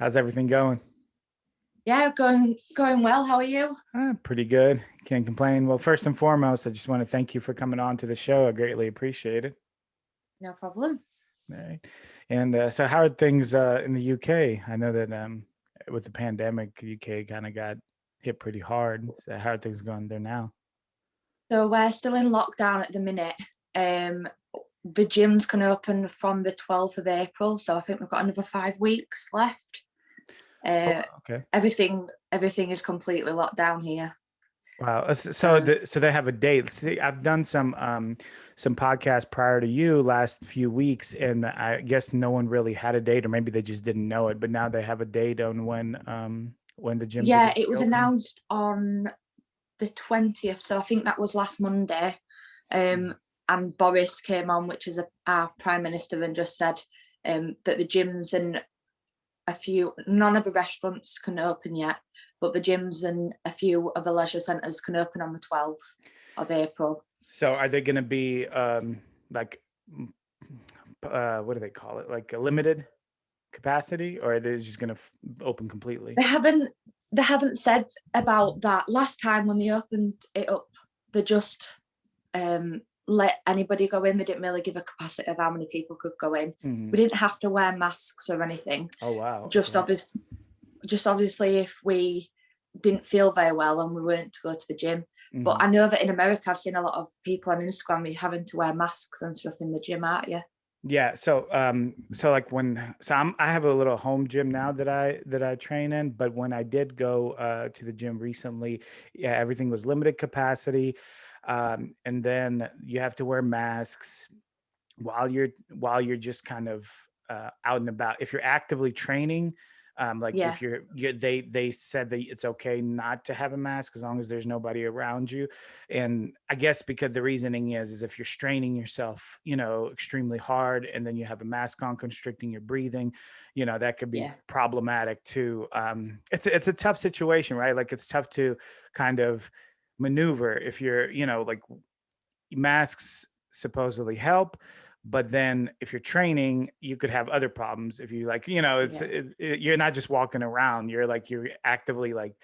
How's everything going? Yeah, going well. How are you? Pretty good. Can't complain. Well, first and foremost, I just want to thank you for coming on to the show. I greatly appreciate it. No problem. All right. And so, how are things in the UK? I know that with the pandemic, UK kind of got hit pretty hard. So, how are things going there now? So we're still in lockdown at the minute. Um, the gyms can open from the 12th of April, so I think we've got another 5 weeks left. Oh, Uh, okay. everything is completely locked down here. Wow. So So they have a date. See, I've done some podcasts prior to you last few weeks, and I guess no one really had a date, or maybe they just didn't know it. But now they have a date on when the gyms are yeah, going to it be was opening. announced on the 20th, so I think that was last Monday. Mhm. And Boris came on, which is our Prime Minister, and just said that the gyms and none of the restaurants can open yet, but the gyms and a few of the leisure centres can open on the 12th of April. So are they going to be like what do they call it? Like a limited capacity, or are they just going to open completely? They haven't said about that. Last time when they opened it up, they just let anybody go in. They didn't really give a capacity of how many people could go in. Hmm. We didn't have to wear masks or anything. Oh wow. Just Okay. obvious, just obviously if we didn't feel very well and we weren't to go to the gym. But Hmm. I know that in America, I've seen a lot of people on Instagram having to wear masks and stuff in the gym, aren't you? Yeah, so like I have a little home gym now that I train in, but when I did go to the gym recently, yeah, everything was limited capacity. And then you have to wear masks while you're just kind of out and about. If you're actively training, like Yeah, if they said that it's okay not to have a mask as long as there's nobody around you. And I guess because the reasoning is if you're straining yourself, extremely hard, and then you have a mask on constricting your breathing, that could be yeah, problematic too. It's a tough situation, right? Like it's tough to kind of maneuver if you're, like masks supposedly help, but then if you're training you could have other problems if you like, yeah. you're not just walking around, you're actively like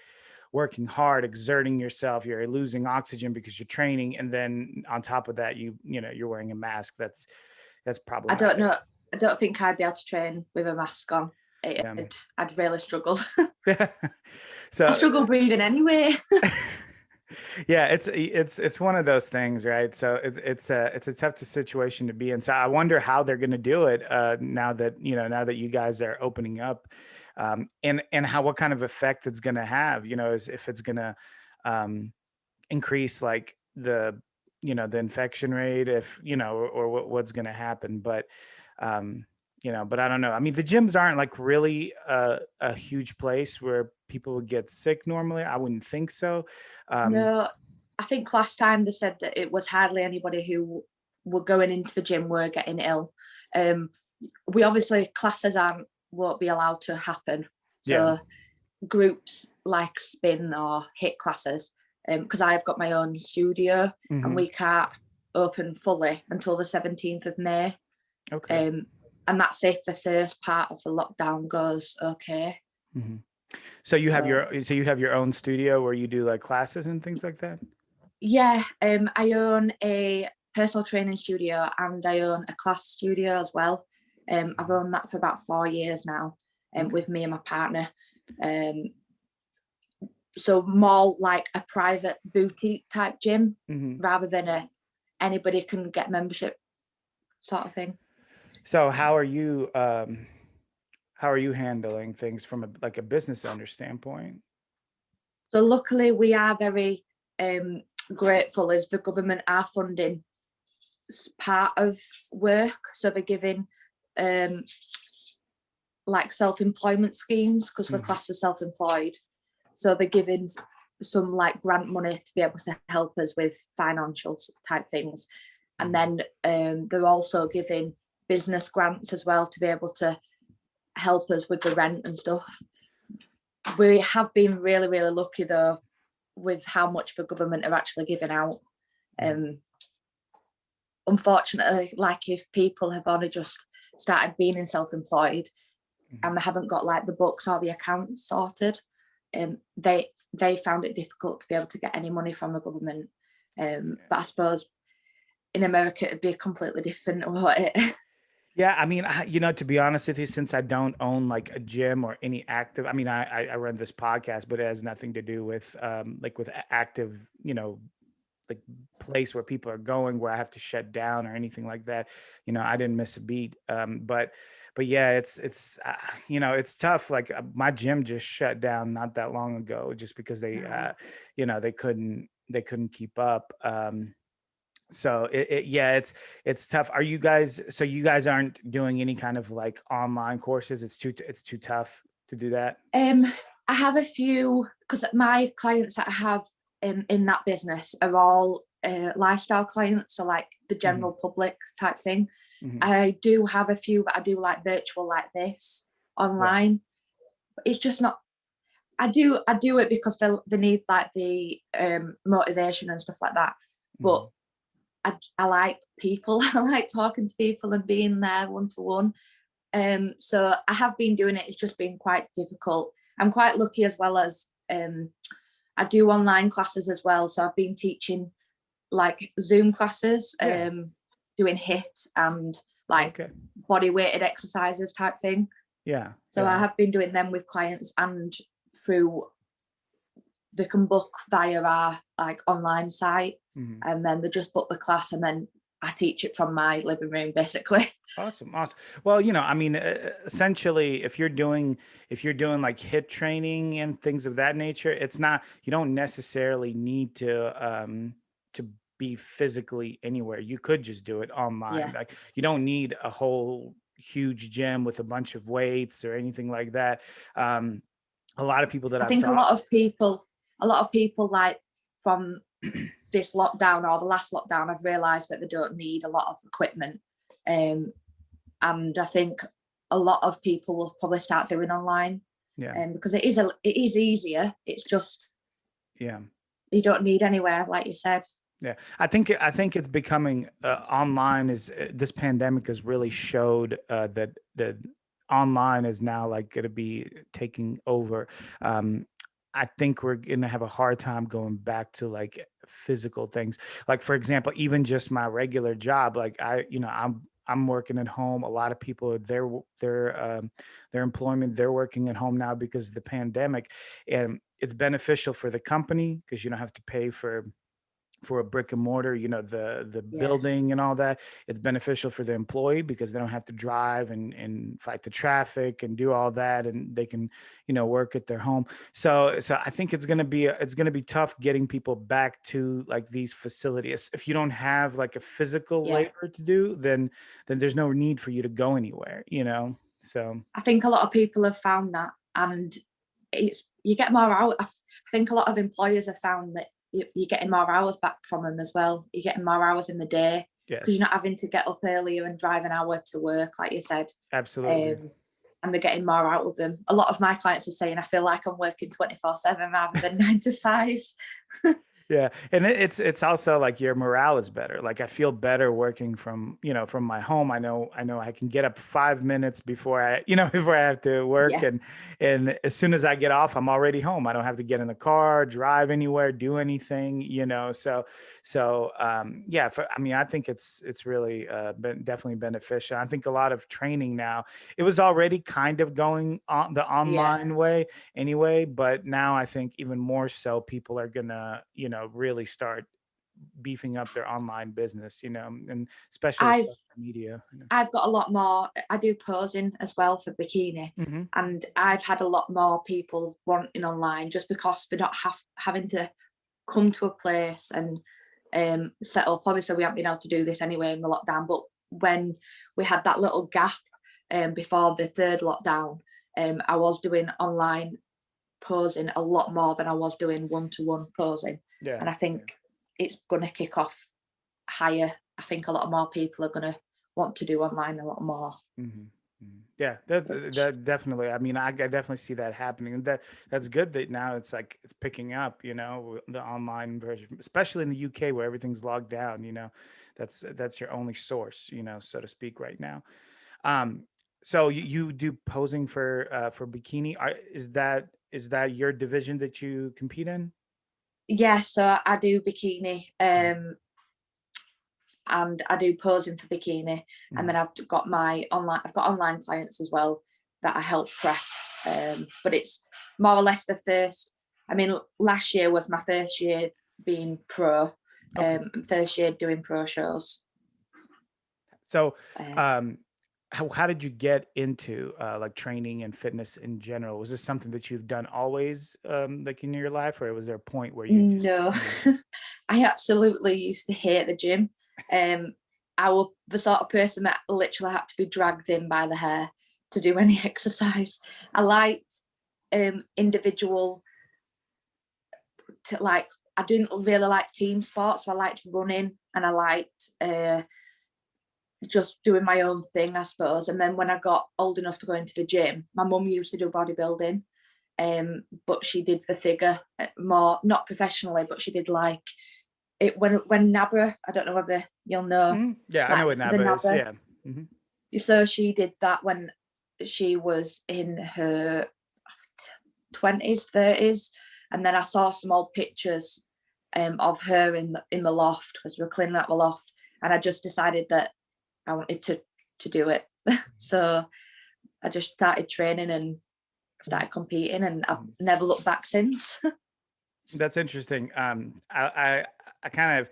working hard, exerting yourself, you're losing oxygen because you're training, and then on top of that you're wearing a mask. That's I don't problematic. know. I don't think I'd be able to train with a mask on. Yeah. I'd really struggle. I So struggle breathing anyway. yeah, it's one of those things, right? So it's a tough situation to be in. So I wonder how they're going to do it now that you guys are opening up, and how what kind of effect it's going to have. Is if it's going to um, increase like the infection rate, if or what's going to happen. Um, but I don't know. I mean, the gyms aren't like really a huge place where people would get sick normally. I wouldn't think so. Um, No, I think last time they said that it was hardly anybody who were going into the gym were getting ill. Um, we obviously classes won't be allowed to happen. yeah. So groups like spin or hit classes, because I've got my own studio and Hmm. we can't open fully until the 17th of May. Okay. Um, and that's if the first part of the lockdown goes okay. Hmm. So So you have your own studio where you do like classes and things like that? yeah, I own a personal training studio and I own a class studio as well. I've Mhm. owned that for about 4 years now, Okay. with me and my partner. Um, so more like a private boutique type gym Hmm. rather than anybody can get membership sort of thing. So how are you handling things from a business owner standpoint? So luckily we are very grateful as the government are funding part of work. So they're giving um, like self-employment schemes because we're Hmm. classed as self-employed. So they're giving some like grant money to be able to help us with financial type things. And Hmm. then they're also giving business grants as well to be able to help us with the rent and stuff. We have been really, really lucky though with how much the government are actually giving out. Hmm. Um, Unfortunately, like if people have only just started being in self-employed, Mhm. and they haven't got like the books or the accounts sorted, they found it difficult to be able to get any money from the government. But I suppose in America it'd be completely different about it. Yeah, I mean, to be honest with you, since I don't own like a gym or any active, I mean, I run this podcast, but it has nothing to do with like with active, like place where people are going where I have to shut down or anything like that. I didn't miss a beat. But yeah, it's tough. Like my gym just shut down not that long ago, just because No. they couldn't keep up. So yeah, it's tough. So you guys aren't doing any kind of like online courses? It's too tough to do that. Um, I have a few because my clients that I have in that business are all lifestyle clients, so like the Hmm. general public type thing. Hmm. I do have a few that I do like virtual like this Yeah. online. It's just not. I do it because they need like the motivation and stuff like that. But Hmm. I like people. I like talking to people and being there one to one. So I have been doing it. It's just been quite difficult. I'm quite lucky as well as I do online classes as well. So I've been teaching like Zoom classes, Yeah. doing HIT and like Okay. body weighted exercises type thing. Yeah. So I Yeah. have been doing them with clients and through they can book via our like online site, Hmm. and then they just book the class and then I teach it from my living room basically. Awesome. Awesome. Well, I mean, essentially, if you're doing like hit training and things of that nature, you don't necessarily need to be physically anywhere. You could just do it online. Yeah. Like you don't need a whole huge gym with a bunch of weights or anything like that. Um, a lot of people that I I've think taught. a lot of people like from this lockdown or the last lockdown have realised that they don't need a lot of equipment. Um, and I think a lot of people will probably start doing online Yeah. because it is easier. It's just Yeah. you don't need anywhere, like you said. Yeah, I think it's becoming online. Is This pandemic has really showed that online is now like going to be taking over. Um, I think we're going to have a hard time going back to like physical things. Like for example, even just my regular job. Like I'm working at home. A lot of people are their employment. They're working at home now because of the pandemic, and it's beneficial for the company because you don't have to pay for a brick and mortar, the Yeah. building and all that. It's beneficial for the employee because they don't have to drive and fight the traffic and do all that, and they can, work at their home. So I think it's gonna be tough getting people back to like these facilities. If you don't have like a physical Yeah. labor to do, then there's no need for you to go anywhere. So I think a lot of people have found that, and it's you get more out. I think a lot of employers have found that you're getting more hours back from them as well. You're getting more hours in the day because you're yes, not having to get up earlier and drive an hour to work, like you said. absolutely. Um, and they're getting more out of them. A lot of my clients are saying, I feel like I'm working 24/7 rather than 9 to 5. Yeah, and it's also like your morale is better. Like I feel better working from my home. I know I can get up 5 minutes before I before I have to work, Yeah. and as soon as I get off, I'm already home. I don't have to get in the car, drive anywhere, do anything. So yeah, I mean, I think it's really been definitely beneficial. I think a lot of training now. It was already kind of going on the Yeah. online way anyway, but now I think even more so people are gonna, really start beefing up their online business, and especially I've social media. I've got a lot more. I do posing as well for bikini, Hmm. and I've had a lot more people wanting online just because they're not having to come to a place and set up. Obviously, we haven't been able to do this anyway in the lockdown, but when we had that little gap before the third lockdown, I was doing online posing a lot more than I was doing one-to-one posing, Yeah. and I think it's going to kick off higher. I think a lot more people are going to want to do online a lot more. Hmm. Yeah, that's Which that definitely. I mean, I definitely see that happening, and that's good that now it's like it's picking up. The online version, especially in the UK where everything's logged down. That's your only source, so to speak, right now. Um, So you do posing for bikini. Is that your division that you compete in? Yeah, so I do bikini, Mhm. and I do posing for bikini, and Mhm. then I've got online clients as well that I help prep. But it's more or less the first. I mean, last year was my first year being pro, Okay. first year doing pro shows. So, Uh, um, how did you get into like training and fitness in general? Was this something that you've done always, like in your life, or was there a point where you just, no, I absolutely used to hate the gym. Um, I was the sort of person that literally had to be dragged in by the hair to do any exercise. I liked individual to like I didn't really like team sports, so I liked running and I liked just doing my own thing, I suppose. And then when I got old enough to go into the gym, my mum used to do bodybuilding, but she did the figure more, not professionally, but she did like it when NABRA. I don't know whether you'll know, Mhm. Yeah, I like know what the NABA is. NABRA. Yeah. Hmm. So she did that when she was in her 20s, 30s, and then I saw some old pictures of her in the loft because we were cleaning out the loft, and I just decided that I wanted to do it. So I just started training and started competing, and I've never looked back since. That's interesting. I kind of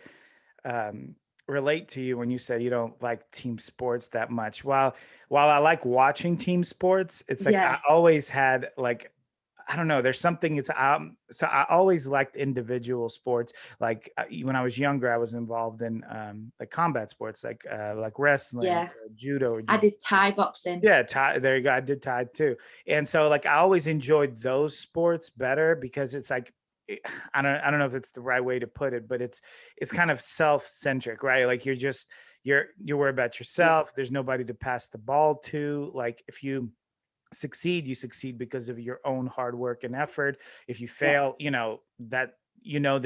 relate to you when you said you don't like team sports that much. While I like watching team sports, it's like I Yeah, always had like I don't know. There's something. It's so I always liked individual sports. Like when I was younger, I was involved in like combat sports, like wrestling, yeah. judo, or I jiu. did Thai boxing. Yeah, there you go. I did tide too. And so like I always enjoyed those sports better because it's like I don't know if it's the right way to put it, but it's kind of self-centric, right? Like you're worried about Yeah, yourself. There's nobody to pass the ball to. Like if you succeed, you succeed because of your own hard work and effort. If you yeah. fail, you know that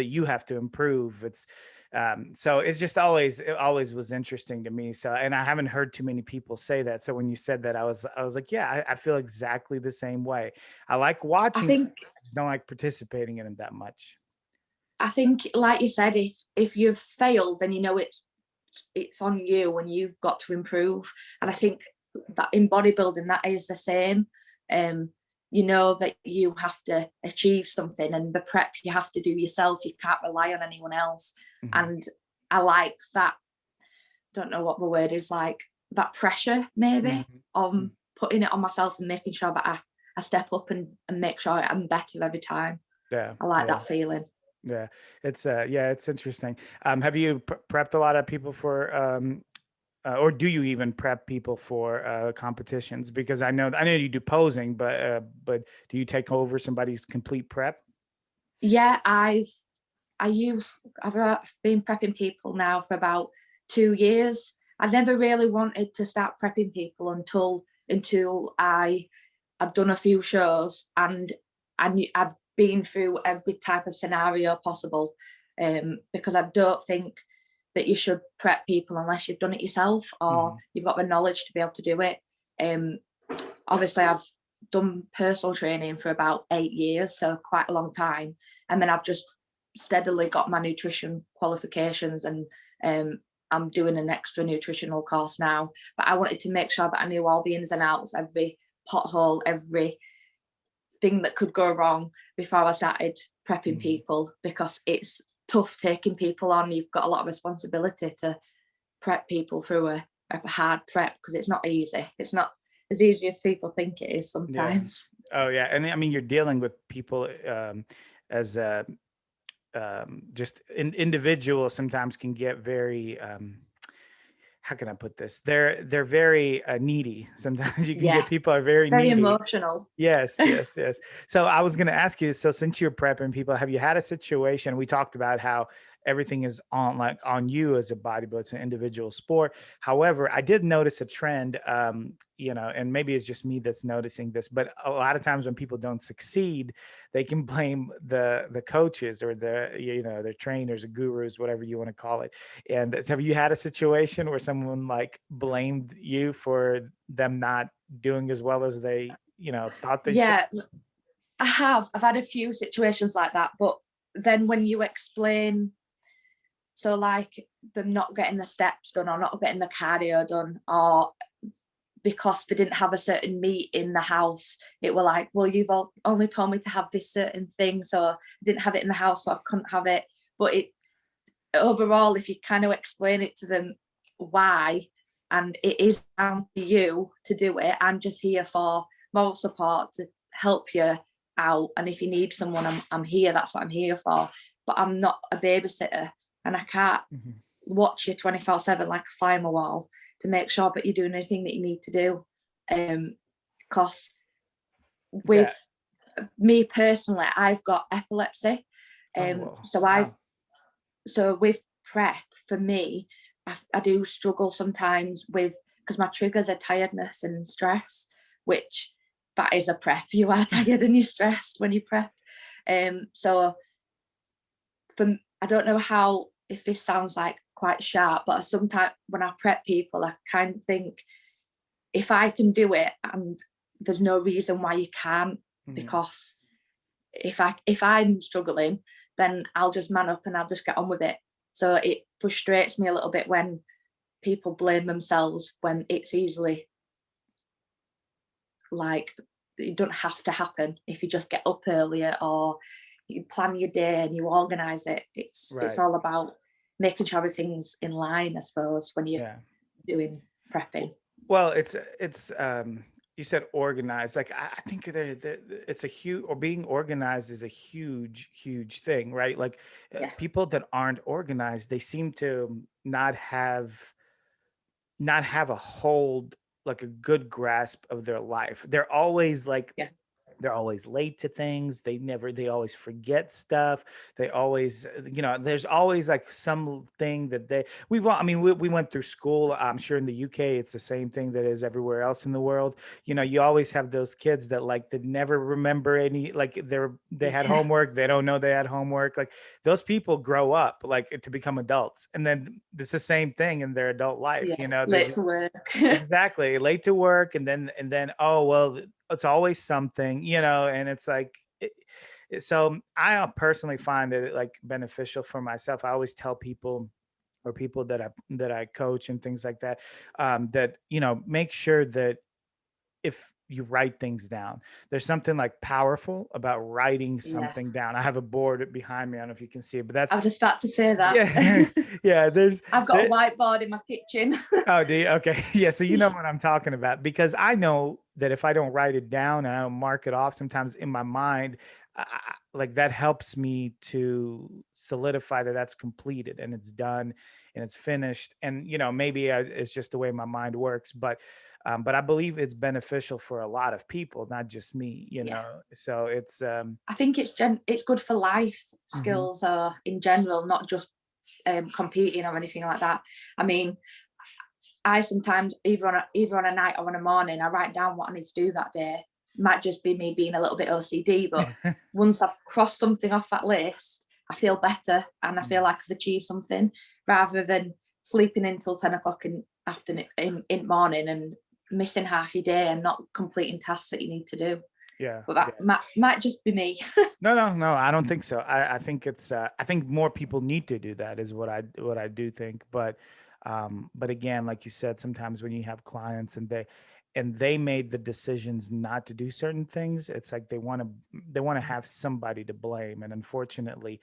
you have to improve. It's so it's just always it always was interesting to me. So and I haven't heard too many people say that. So when you said that, I was like, yeah, I feel exactly the same way. I like I watching, think I just don't like participating in them that much. I think, like you said, if you've failed, then you know it's on you and you've got to improve. And I think that in bodybuilding, that is the same. Um, you know that you have to achieve something, and the prep you have to do yourself. You can't rely on anyone else. Mhm. And I like that. Don't know what the word is, like that pressure maybe Mhm. on Mhm. putting it on myself and making sure that I step up and make sure I'm better every time. Yeah, I like yeah. that feeling. Yeah, yeah, it's interesting. Have you prepped a lot of people for or do you even prep people for competitions? Because I know you do posing, but do you take over somebody's complete prep? Yeah, I use I've been prepping people now for about 2 years. I never really wanted to start prepping people until I've done a few shows and I've been through every type of scenario possible. Because I don't think that you should prep people unless you've done it yourself or Hmm. you've got the knowledge to be able to do it. Um, Obviously, I've done personal training for about 8 years, so quite a long time, and then I've just steadily got my nutrition qualifications, and I'm doing an extra nutritional course now. But I wanted to make sure that I knew all the ins and outs, every pothole, every thing that could go wrong before I started prepping Hmm. people, because it's tough taking people on. You've got a lot of responsibility to prep people through a hard prep because it's not easy. It's not as easy as people think it is Yeah. sometimes. Oh, yeah. And I mean, you're dealing with people as just individuals sometimes can get very how can I put this? They're very needy. Sometimes you can Yeah, get people are very very needy. emotional. Yes, yes, yes. So I was going to ask you, so since you're prepping people, have you had a situation? We talked about how everything is on like on you as a bodybuilder, it's an individual sport. However, I did notice a trend, and maybe it's just me that's noticing this, but a lot of times when people don't succeed, they can blame the coaches or the trainers or gurus, whatever you want to call it. And have you had a situation where someone like blamed you for them not doing as well as they, thought they should? Yeah, I've had a few situations like that, but then when you explain, so like them not getting the steps done or not getting the cardio done, or because they didn't have a certain meat in the house, it were like, well, you've only told me to have this certain thing, so I didn't have it in the house, so I couldn't have it. But it overall, if you kind of explain it to them why, and it is down to you to do it, I'm just here for moral support to help you out, and if you need someone, I'm here. That's what I'm here for. But I'm not a babysitter, and I can't watch you 24/7 like a fly on the wall to make sure that you're doing anything that you need to do. Because with me personally, I've got epilepsy. So with prep for me, I do struggle sometimes with, because my triggers are tiredness and stress, which that is a prep. You are tired and you're stressed when you prep. So I don't know how, if this sounds like quite sharp, but sometimes when I prep people, I kind of think, if I can do it, and there's no reason why you can't, because if I'm struggling, then I'll just man up and I'll just get on with it. So it frustrates me a little bit when people blame themselves, when it's easily like, it don't have to happen if you just get up earlier or you plan your day and you organize it. It's all about making sure everything's in line, I suppose, when you're doing prepping. Well, it's you said organized. Like I think it's a huge, or being organized is a huge thing, right? Like people that aren't organized, they seem to not have a hold, like a good grasp of their life. They're always like they're always late to things. They always forget stuff. They always, there's always like something that we went through school. I'm sure in the UK, it's the same thing that is everywhere else in the world. You always have those kids that like, that never remember any, like they had homework. They don't know they had homework. Like those people grow up like to become adults. And then it's the same thing in their adult life, late to work. Exactly, late to work. And then, oh, well, it's always something, and it's like, so I personally find it like beneficial for myself. I always tell people, or people that I coach and things like that, that, make sure that if you write things down, there's something like powerful about writing something down. I have a board behind me. I don't know if you can see it, but that's, I was just about to say that. I've got a whiteboard in my kitchen. Oh, do you? Okay. Yeah. So you know what I'm talking about, because I know that if I don't write it down and I don't mark it off sometimes in my mind, like that helps me to solidify that that's completed and it's done and it's finished. And, maybe it's just the way my mind works, but I believe it's beneficial for a lot of people, not just me, so it's, I think it's good for life skills in general, not just competing or anything like that. I mean, I sometimes either on a night or on a morning, I write down what I need to do that day. Might just be me being a little bit OCD, but once I've crossed something off that list, I feel better and I feel like I've achieved something, rather than sleeping until 10 o'clock in afternoon in morning and missing half your day and not completing tasks that you need to do. But that might just be me. No, I don't think so. I think it's I think more people need to do that, is what I do think. But again, like you said, sometimes when you have clients and they made the decisions not to do certain things, it's like they want to have somebody to blame. And unfortunately,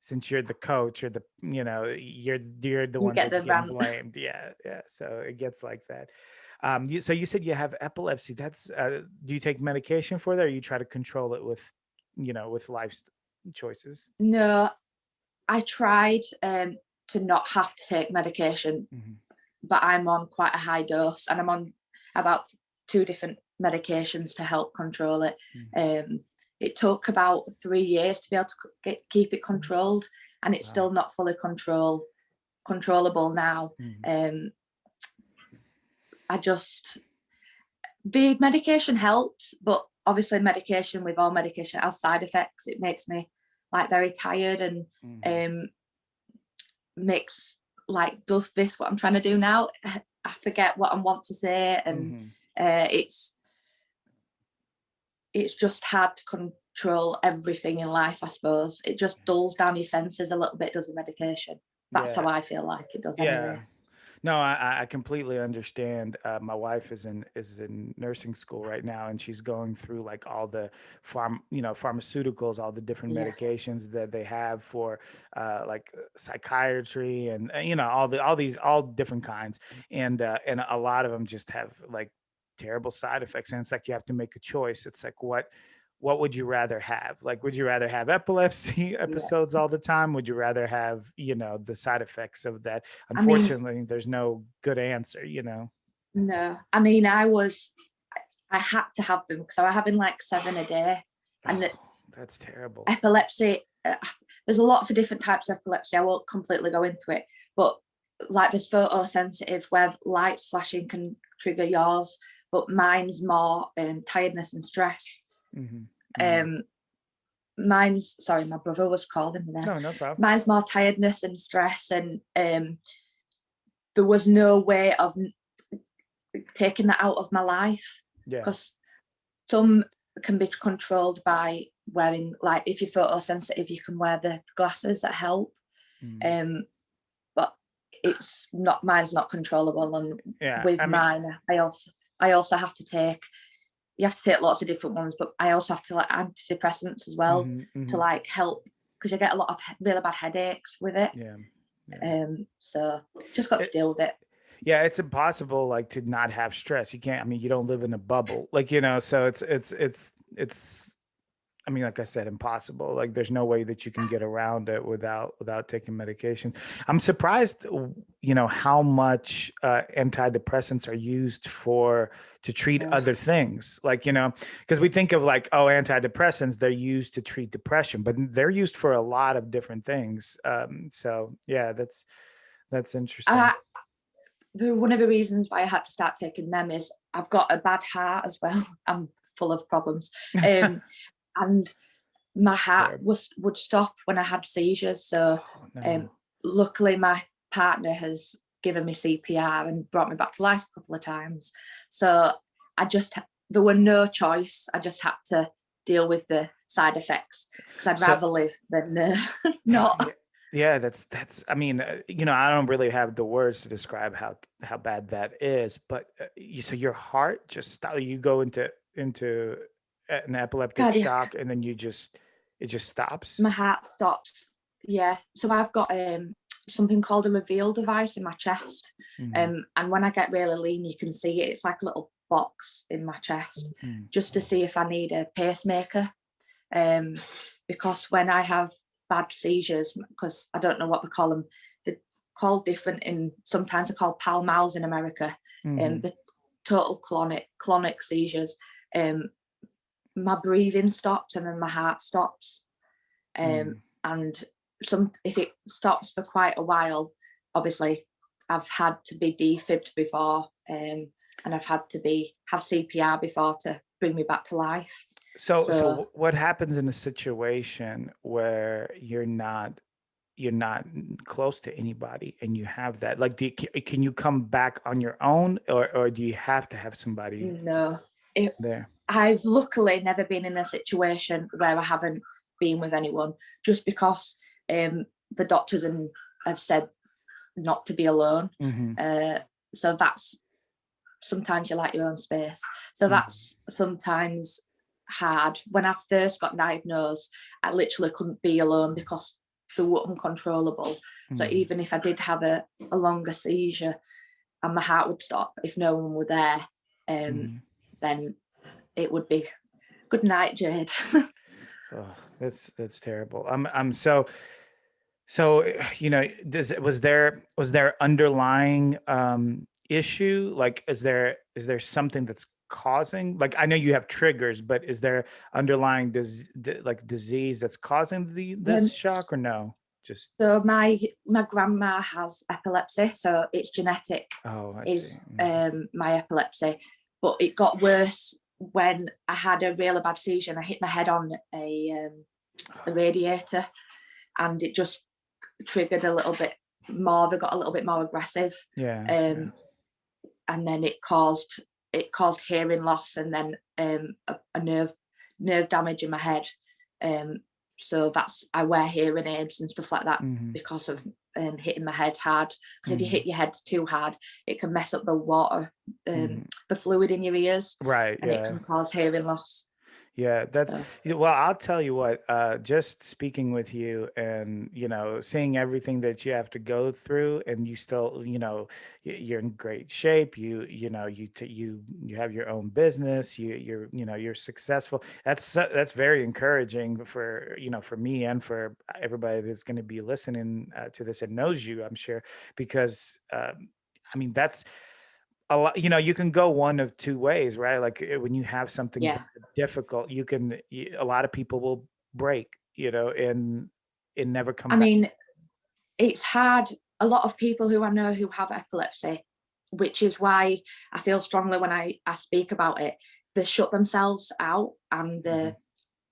since you're the coach, or you're the one get that's the getting rant. blamed. Yeah. So it gets like that. So you said you have epilepsy. That's do you take medication for that, or you try to control it with with life choices? No, I tried to not have to take medication, but I'm on quite a high dose, and I'm on about 2 different medications to help control it. It took about 3 years to be able to keep it controlled, and it's still not fully controllable now. The medication helps, but obviously with all medication has side effects. It makes me like very tired and makes like, does this what I'm trying to do now? I forget what I want to say, and It's just hard to control everything in life, I suppose. It just dulls down your senses a little bit, does the medication. That's how Yeah. I feel like it does Yeah. anyway. No, I completely understand. My wife is in nursing school right now, and she's going through like all the pharmaceuticals, all the different Yeah, medications that they have for like psychiatry, and all different kinds, and a lot of them just have like terrible side effects, and it's like you have to make a choice. It's like what would you rather have? Like, would you rather have epilepsy yeah. episodes all the time? Would you rather have, the side effects of that? I mean, Unfortunately, there's no good answer. no. I mean, I had to have them because I was having like 7 a day. And Oh, that's terrible. epilepsy, there's lots of different types of epilepsy. I won't completely go into it, but like there's photosensitive where lights flashing can trigger yours, but mine's more tiredness and stress. Hmm. Hmm. Um, sorry, my brother was calling me there. No, no problem. Mine's more tiredness and stress, and there was no way of taking that out of my life Yeah. because some can be controlled by wearing, like if you're photosensitive, you can wear the glasses that help. Mm. But mine's not controllable, and Yeah. with I mean, mine, I also have to take. You have to take lots of different ones, but I also have to like antidepressants as well hmm, to hmm. like help because you get a lot of really bad headaches with it. Yeah. Yeah. So just got to It, deal with it. yeah, it's impossible like to not have stress. You can't. I mean, you don't live in a bubble, like. So it's. I mean, like I said, impossible. Like, there's no way that you can get around it without taking medication. I'm surprised, how much antidepressants are used to treat Uh, other things. Like, because we think of like, oh, antidepressants, they're used to treat depression, but they're used for a lot of different things. So yeah, that's interesting. I, one of the reasons why I had to start taking them is I've got a bad heart as well. I'm full of problems, and my heart Terrible. would stop when I had seizures. So Oh no. luckily my partner has given me CPR and brought me back to life a couple of times. So there were no choice. I just had to deal with the side effects because I'd So rather live than not. yeah, yeah, I mean, I don't really have the words to describe how bad that is, but so your heart just you go into an epileptic Cardiac. shock, and then it just stops. My heart stops. Yeah. So I've got something called a reveal device in my chest. Hmm. And when I get really lean, you can see it. It's like a little box in my chest Mm. just to see if I need a pacemaker. Because when I have bad seizures, because I don't know what we call them, they're called different sometimes they're called pal mals in America. Hmm. The total clonic seizures. My breathing stops and then my heart stops. Mm. And if it stops for quite a while, obviously I've had to be defibbed before, and I've had to have CPR before to bring me back to life. So What happens in a situation where you're not close to anybody and you have that? Like, can you come back on your own, or do you have to have somebody no, there? I've luckily never been in a situation where I haven't been with anyone, just because the doctors have said not to be alone. Hmm. So that's sometimes you like your own space. So Hmm. that's sometimes hard. When I first got diagnosed, I literally couldn't be alone because they were uncontrollable. So Hmm. even if I did have a longer seizure and my heart would stop, if no one were there, Hmm. then it would be good night, Jade. Oh, that's terrible. I'm so was there underlying issue? Like, is there something that's causing, like, I know you have triggers, but is there underlying like disease that's causing this um, shock, or no? Just so my grandma has epilepsy, so it's genetic. oh, I see. Is my epilepsy, but it got worse when I had a really bad seizure and I hit my head on a radiator, and it just triggered a little bit more. They got a little bit more aggressive, Yeah, yeah. and then it caused it caused hearing loss and then a nerve damage in my head. So I wear hearing aids and stuff like that Hmm. because of hitting my head hard. Because if you Hmm. hit your head too hard, it can mess up the water, Hmm. the fluid in your ears, Right. and it Yeah. can cause hearing loss. Yeah, that's So well, I'll tell you what, just speaking with you and, seeing everything that you have to go through and you still, you're in great shape. You have your own business, you're successful. That's very encouraging for, for me and for everybody that's going to be listening to this and knows you, I'm sure, because I mean, that's a lot. You can go one of two ways, right? Like when you have something yeah, very difficult, a lot of people will break, and never come I back. mean, it's hard. A lot of people who I know who have epilepsy, which is why I feel strongly when I speak about it, they shut themselves out and Mhm. they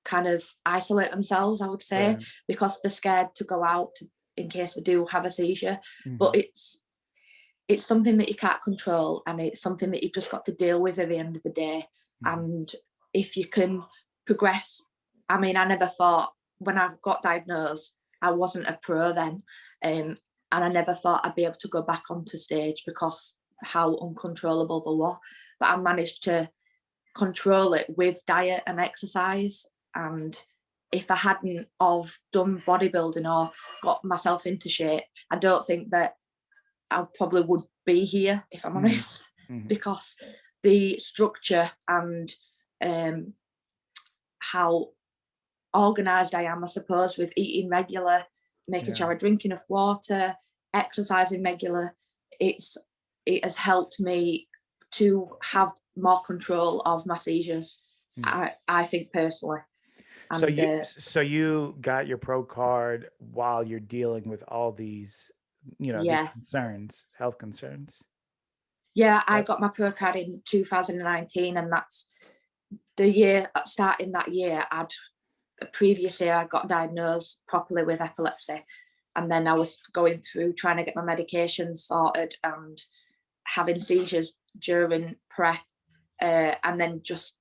kind of isolate themselves, I would say, Yeah. because they're scared to go out in case they do have a seizure. But Hmm. it's something that you can't control, and it's something that you've just got to deal with at the end of the day. Hmm. And if you can progress, I mean, I never thought when I got diagnosed, I wasn't a pro then. And I never thought I'd be able to go back onto stage because how uncontrollable they were. But I managed to control it with diet and exercise. And if I hadn't of done bodybuilding or got myself into shape, I don't think that I probably would be here, if I'm Hmm. honest, Hmm. because the structure and um, how organised I am, I suppose, with eating regular, making Yeah. sure I drink enough water, exercising regular, it's it has helped me to have more control of my seizures. Mm. I think personally, So and you got your pro card while you're dealing with all these yeah, concerns, health concerns. yeah, I Yep. got my pro card in 2019, and that's the year starting that year. I'd previous year I got diagnosed properly with epilepsy, and then I was going through trying to get my medication sorted and having seizures during prep, and then just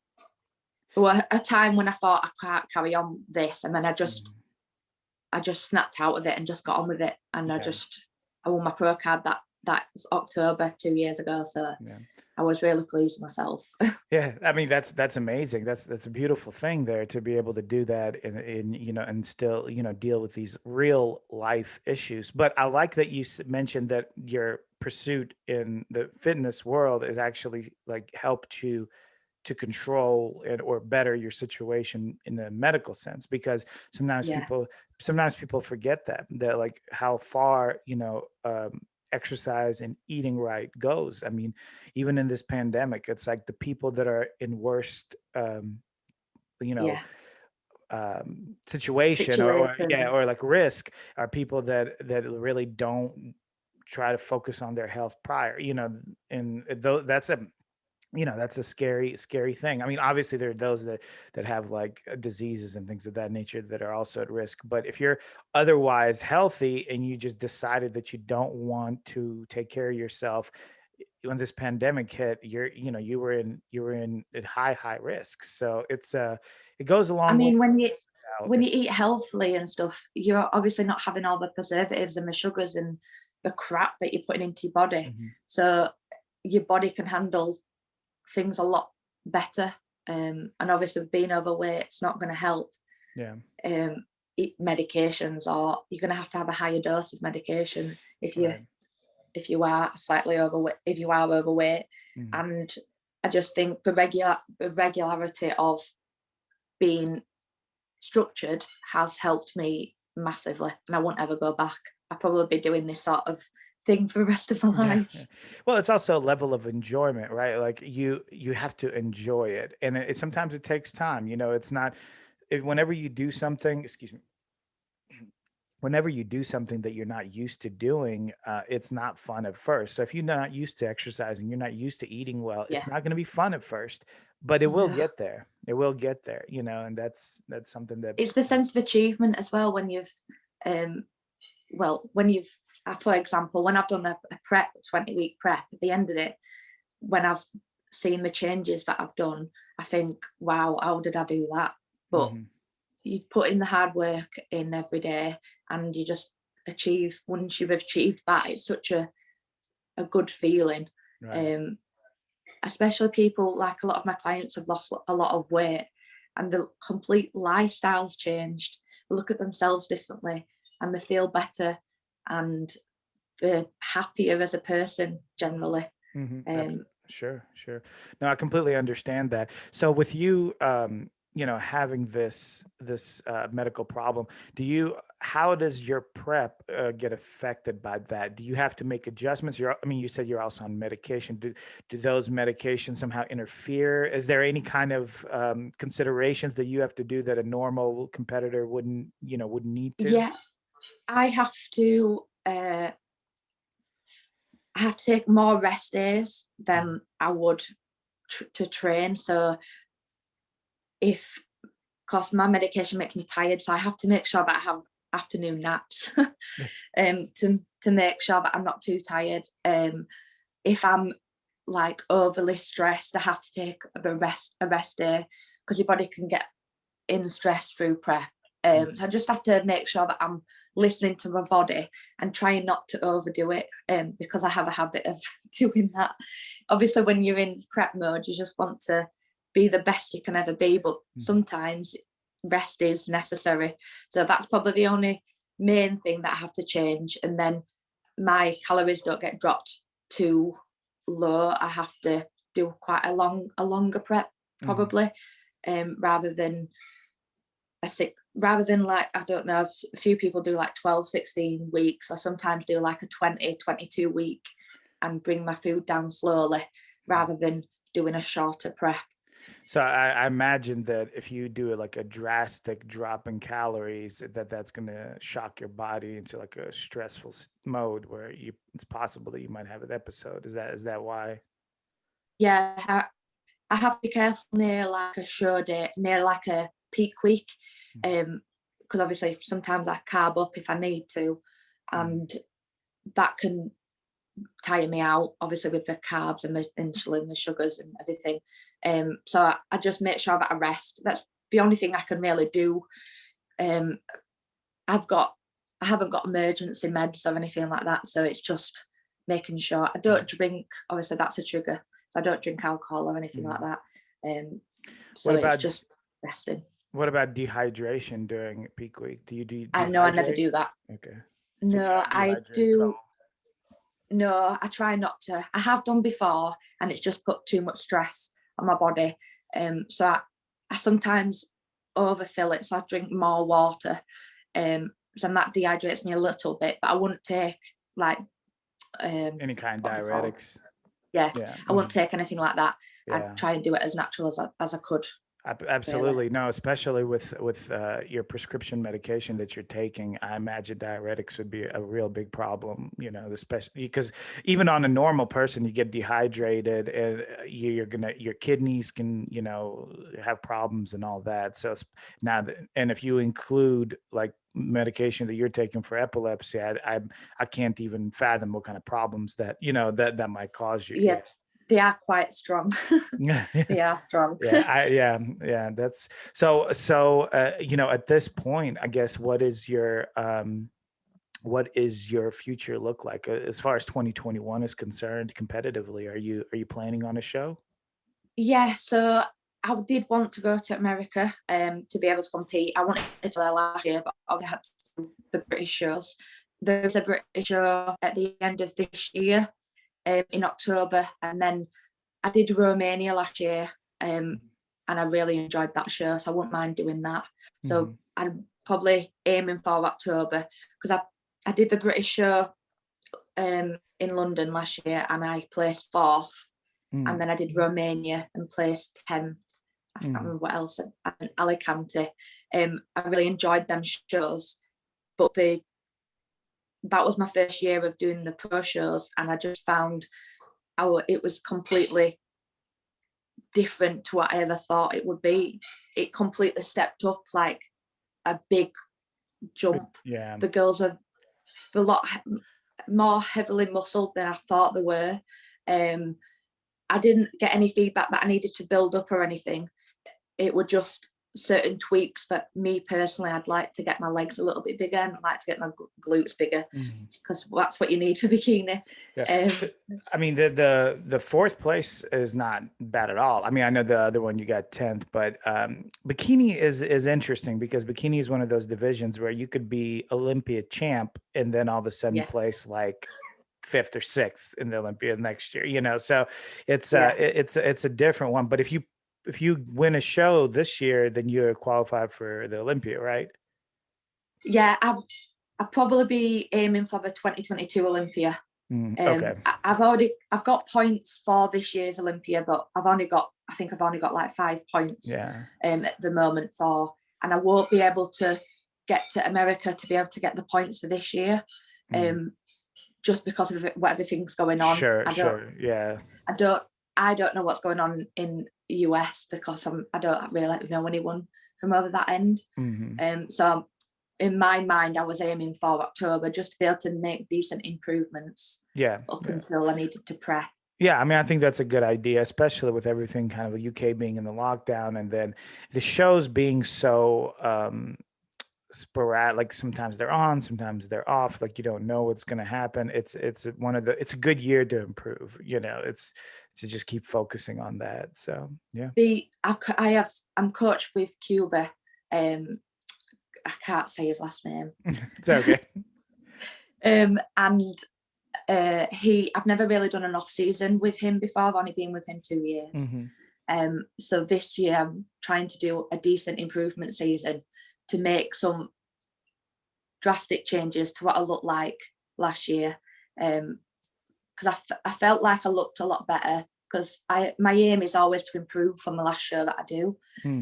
well, a time when I thought I can't carry on this, and then Mhm. I just snapped out of it and just got on with it, and Yeah. I won my pro card that October 2 years ago, so Yeah. I was really pleased with myself. Yeah, I mean that's amazing. That's a beautiful thing there to be able to do that and still deal with these real life issues. But I like that you mentioned that your pursuit in the fitness world is actually like helped you to control and or better your situation in the medical sense, because sometimes Yeah, people sometimes people forget that like how far exercise and eating right goes. I mean, even in this pandemic, it's like the people that are in worst you know yeah, situation or yeah, or situations. like risk are people that really don't try to focus on their health prior, and though that's a scary thing. I mean, obviously there are those that have like diseases and things of that nature that are also at risk, but if you're otherwise healthy and you just decided that you don't want to take care of yourself when this pandemic hit, you were in at high risk. So it goes a I long way mean, out. when you eat healthily and stuff, you're obviously not having all the preservatives and the sugars and the crap that you're putting into your body. Mhm. So your body can handle things a lot better. And obviously, being overweight, it's not going to help. Yeah. Um, Eat medications, or you're going to have a higher dose of medication Right. if you are slightly overweight, if you are overweight. Mhm. And I just think the regularity of being structured has helped me massively, and I won't ever go back. I'll probably be doing this sort of thing for the rest of my Yeah, yeah. life. Well, it's also a level of enjoyment, right? Like you have to enjoy it, and sometimes it takes time. It's not whenever you do something. Excuse me. Whenever you do something that you're not used to doing, it's not fun at first. So if you're not used to exercising, you're not used to eating well, Yeah, it's not going to be fun at first, but it will no, get there. It will get there, and that's something that. it's the sense of achievement as well when you've um when you've for example, when I've done a prep 20-week prep, at the end of it, when I've seeing the changes that I've done, I think, wow, how did I do that? But you put in the hard work in every day, and you just achieve, once you've achieved that, it's such a good feeling. Right. Especially people, like a lot of my clients have lost a lot of weight, and the complete lifestyle's changed. They look at themselves differently, and they feel better, and they're happier as a person generally. Sure. No, I completely understand that. So with you, having this medical problem, how does your prep get affected by that? Do you have to make adjustments? You said you're also on medication. Do those medications somehow interfere? Is there any kind of considerations that you have to do that a normal competitor wouldn't need to? Yeah, I have to. I have to take more rest days than I would to train. So because my medication makes me tired, so I have to make sure that I have afternoon naps to make sure that I'm not too tired. If I'm like overly stressed, I have to take a rest day, because your body can get in stress through prep. So I just have to make sure that I'm listening to my body and trying not to overdo it, because I have a habit of doing that. Obviously, when you're in prep mode, you just want to be the best you can ever be, but sometimes rest is necessary. So that's probably the only main thing that I have to change. And then my calories don't get dropped too low. I have to do quite a longer prep probably, rather than like, I don't know, a few people do like 12, 16 weeks. I sometimes do like a 20, 22 week and bring my food down slowly rather than doing a shorter prep. So I imagine that if you do like a drastic drop in calories, that's going to shock your body into like a stressful mode where it's possible that you might have an episode. Is that why? Yeah, I have to be careful near like a show day, near like a peak week, because obviously sometimes I carb up if I need to, and that can tire me out, obviously with the carbs and the insulin, the sugars and everything. So I just make sure that I rest. That's the only thing I can really do. I haven't got emergency meds or anything like that, so it's just making sure I don't drink. Obviously, that's a trigger, so I don't drink alcohol or anything like that. So it's just resting. What about dehydration during peak week? Do you I know I never do that. Okay. No, I do. No, I try not to. I have done before, and it's just put too much stress on my body. So I sometimes overfill it, so I drink more water. So that dehydrates me a little bit, but I wouldn't take like any kind of diuretics. Yeah, I wouldn't take anything like that. Yeah. I'd try and do it as natural as I could. Absolutely. Really. No, especially with your prescription medication that you're taking, I imagine diuretics would be a real big problem, especially because even on a normal person, you get dehydrated and your kidneys can, have problems and all that. So now, and if you include like medication that you're taking for epilepsy, I can't even fathom what kind of problems that, that might cause you. Yeah. They are quite strong. They are strong. Yeah. That's so. At this point, I guess, what is your future look like as far as 2021 is concerned competitively? Are you planning on a show? Yeah. So I did want to go to America to be able to compete. I wanted to go last year, but I had to do the British shows. There's a British show at the end of this year. In October, and then I did Romania last year, and I really enjoyed that show, so I wouldn't mind doing that. So I'm probably aiming for October, because I did the British show in London last year and I placed 4th, and then I did Romania and placed 10th. I can't remember what else, and Alicante. I really enjoyed them shows, but that was my first year of doing the pro shows, and I just found it was completely different to what I ever thought it would be. It completely stepped up, like a big jump. Yeah. The girls were a lot more heavily muscled than I thought they were. I didn't get any feedback that I needed to build up or anything. It were just certain tweaks. But me personally, I'd like to get my legs a little bit bigger, and I'd like to get my glutes bigger, because that's what you need for bikini. Yeah. I mean, the fourth place is not bad at all. I mean, I know the other one you got 10th, but bikini is interesting, because bikini is one of those divisions where you could be Olympia champ and then all of a sudden Yeah. place like 5th or 6th in the Olympia next year, you know. So it's Yeah. it's a different one. But if you win a show this year, then you're qualified for the Olympia, right? Yeah, I'll probably be aiming for the 2022 Olympia. Okay. I've got points for this year's Olympia, but I think I've only got like 5 points Yeah. at the moment and I won't be able to get to America to be able to get the points for this year, just because of what everything's going on. Sure. Yeah. I don't know what's going on in the US, because I don't really know anyone from over that end. So in my mind, I was aiming for October, just to be able to make decent improvements. Yeah. Until I needed to prep. Yeah, I mean, I think that's a good idea, especially with everything kind of UK being in the lockdown, and then the shows being so sporadic. Like sometimes they're on, sometimes they're off. Like you don't know what's going to happen. It's a good year to improve. You know, it's to just keep focusing on that. So yeah. I'm coached with Cuba. I can't say his last name. It's okay. And I've never really done an off season with him before. I've only been with him 2 years. So this year I'm trying to do a decent improvement season to make some drastic changes to what I looked like last year. Because I felt like I looked a lot better, because my aim is always to improve from the last show that I do.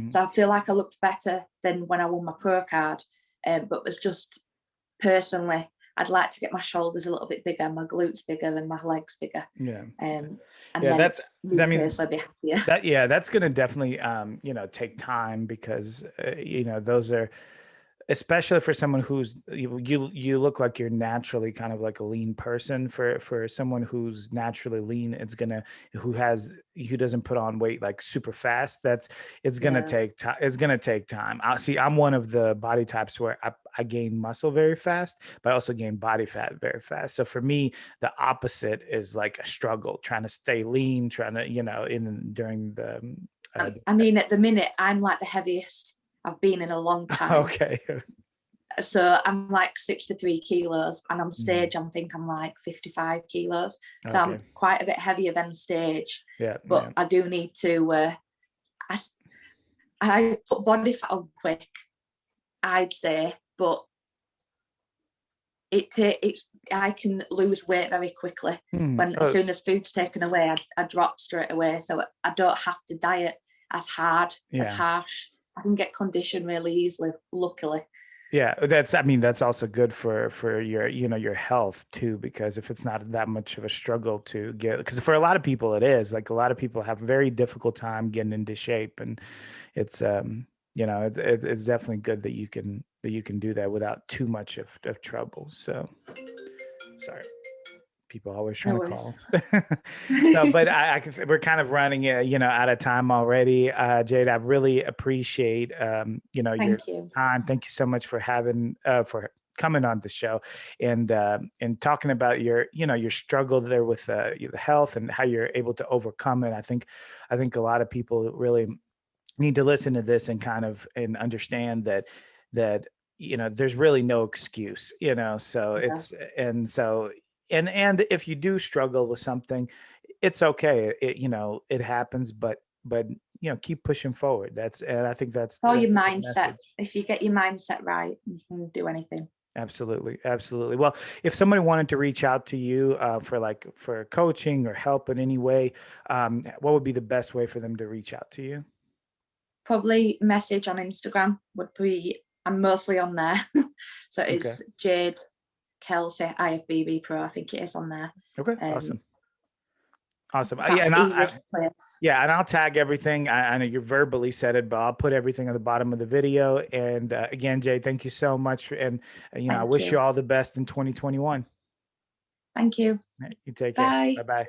So I feel like I looked better than when I won my pro card. But it's just personally, I'd like to get my shoulders a little bit bigger, my glutes bigger, and my legs bigger. Yeah. And yeah, then be happier. That's going to definitely take time, because those are, especially for someone who's you look like you're naturally kind of like a lean person. For someone who's naturally lean, who doesn't put on weight like super fast, it's gonna take time. It's gonna take time. I'm one of the body types where I gain muscle very fast, but I also gain body fat very fast. So for me, the opposite is like a struggle, trying to stay lean, during the I mean, at the minute I'm like the heaviest I've been in a long time. Okay. So I'm like 63 kilos, and on stage I'm like 55 kilos. So I'm quite a bit heavier than stage. Yeah. But I do need to I put body fat on quick, I'd say, but I can lose weight very quickly. As soon as food's taken away, I drop straight away. So I don't have to diet as hard, as harsh. I can get conditioned really easily, luckily. Yeah, that's also good for your health too, because if it's not that much of a struggle to get, because for a lot of people it is, like a lot of people have a very difficult time getting into shape, and it's it's definitely good that you can do that without too much of trouble. So sorry. People always trying to call. So, but we're kind of running, out of time already. Jade, I really appreciate, your time. Thank you so much for for coming on the show and talking about your struggle there with the health and how you're able to overcome it. I think a lot of people really need to listen to this and and understand that there's really no excuse, so and if you do struggle with something, it's okay. It happens, but keep pushing forward. And I think that's all your mindset. If you get your mindset right, you can do anything. Absolutely. Well, if somebody wanted to reach out to you for coaching or help in any way, what would be the best way for them to reach out to you? Probably message on Instagram would be. I'm mostly on there. So it's Jade Kelsie IFBB Pro. I think it is on there. Okay. Awesome. Yeah, and I'll tag everything. I know you verbally said it, but I'll put everything at the bottom of the video. And again, Jay, thank you so much. And I wish you all the best in 2021. Thank you. You take care. Bye-bye.